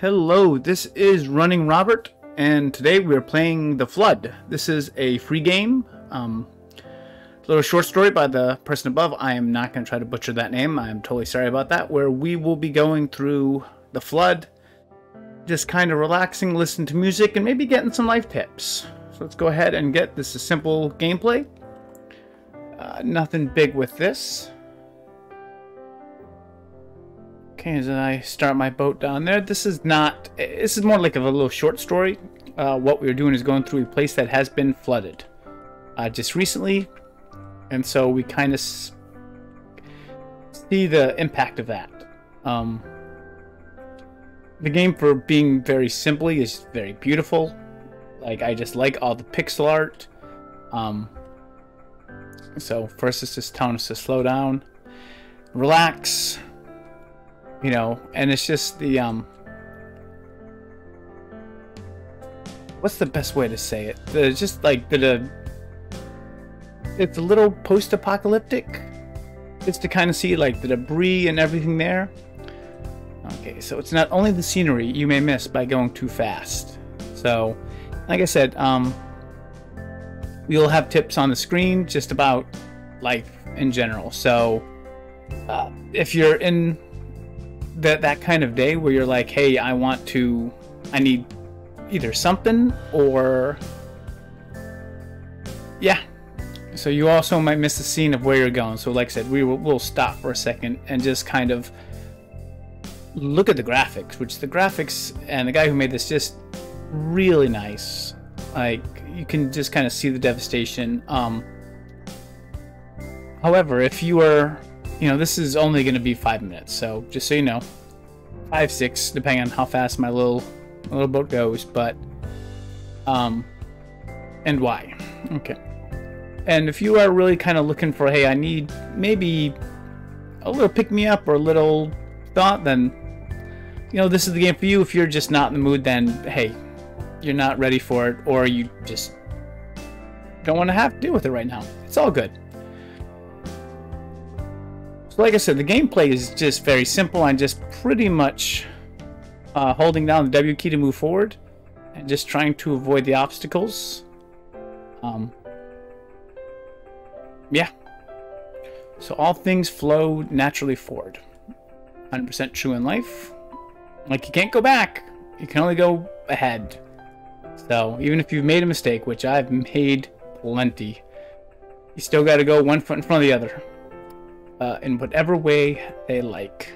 Hello, this is Running Robert, and today we're playing The Flood. This is a free game, little short story by the person above. I am not going to try to butcher that name. I'm totally sorry about that. Where we will be going through The Flood, just kind of relaxing, listening to music, and maybe getting some life tips. So let's go ahead and get this. A simple gameplay. Nothing big with this. Okay, as I start my boat down there, this is more like a little short story. What we're doing is going through a place that has been flooded just recently, and so we kind of see the impact of that. The game, for being very simply, is very beautiful. Like, I just like all the pixel art. So first it's just telling us to slow down, relax. You know, and it's just the, what's the best way to say it? It's a little post-apocalyptic, just to kind of see, like, the debris and everything there. Okay, so it's not only the scenery you may miss by going too fast. So, like I said, we'll have tips on the screen just about life in general. So, if you're in that kind of day where you're like, hey, I need either something or, yeah. So you also might miss the scene of where you're going. So like I said, we'll stop for a second and just kind of look at the graphics, which the graphics and the guy who made this, just really nice. Like, you can just kind of see the devastation. However, if you are, this is only going to be 5 minutes, so just so you know, 5, 6, depending on how fast my little boat goes. But, and why? Okay. And if you are really kind of looking for, hey, I need maybe a little pick me up or a little thought, then, this is the game for you. If you're just not in the mood, then hey, you're not ready for it, or you just don't want to have to deal with it right now. It's all good. Like I said, the gameplay is just very simple. I'm just pretty much holding down the W key to move forward and just trying to avoid the obstacles. Yeah. So all things flow naturally forward. 100% true in life. Like, you can't go back. You can only go ahead. So even if you've made a mistake, which I've made plenty, you still got to go one foot in front of the other. In whatever way they like.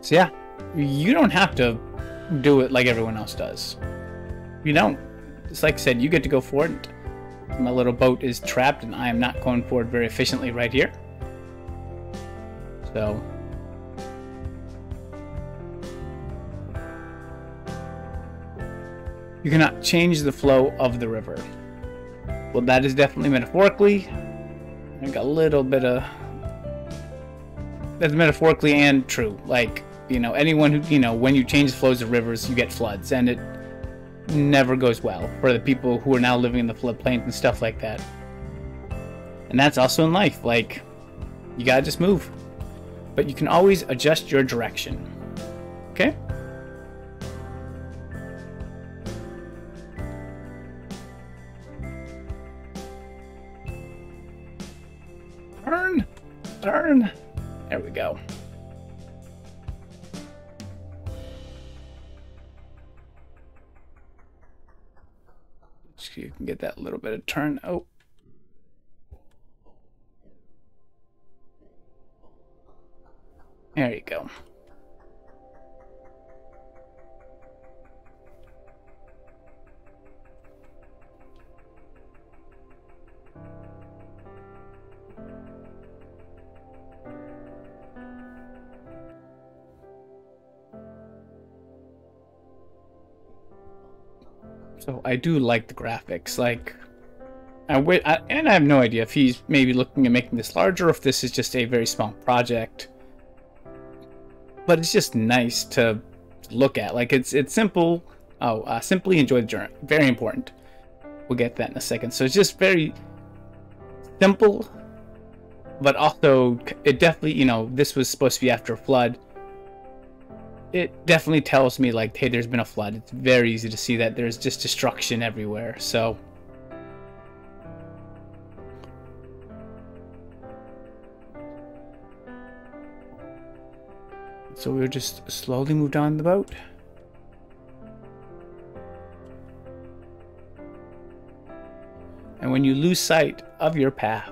So yeah, you don't have to do it like everyone else does. You don't. Just like I said, you get to go forward. My little boat is trapped and I am not going forward very efficiently right here. So you cannot change the flow of the river. Well, that is definitely metaphorically. I got a little bit of that's metaphorically and true. Like, anyone who, when you change the flows of rivers, you get floods, and it never goes well for the people who are now living in the floodplains and stuff like that. And that's also in life. Like, you gotta just move, but you can always adjust your direction. Okay? Turn. There we go. So you can get that little bit of turn. Oh. There you go. So I do like the graphics. Like, and I have no idea if he's maybe looking at making this larger, or if this is just a very small project. But it's just nice to look at. Like, it's simple. Simply enjoy the journey. Very important. We'll get to that in a second. So it's just very simple, but also it definitely, you know, this was supposed to be after a flood. it definitely tells me like, hey, there's been a flood. It's very easy to see that there's just destruction everywhere. So we'll just slowly move down the boat. And when you lose sight of your path,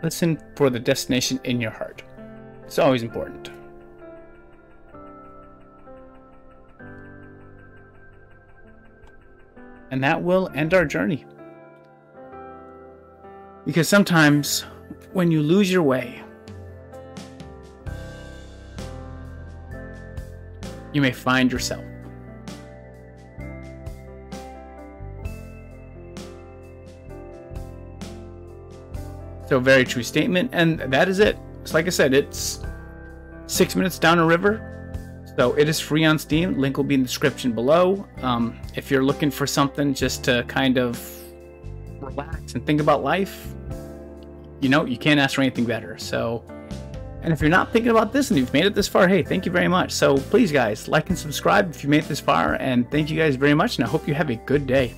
listen for the destination in your heart. It's always important. And that will end our journey. Because sometimes when you lose your way, you may find yourself. So very true statement, and that is it. It's like I said, it's 6 minutes down a river. So it is free on Steam. Link will be in the description below. If you're looking for something just to kind of relax and think about life, you know, you can't ask for anything better. So, and if you're not thinking about this and you've made it this far, hey, thank you very much. So please, guys, like and subscribe if you made it this far. And thank you guys very much. And I hope you have a good day.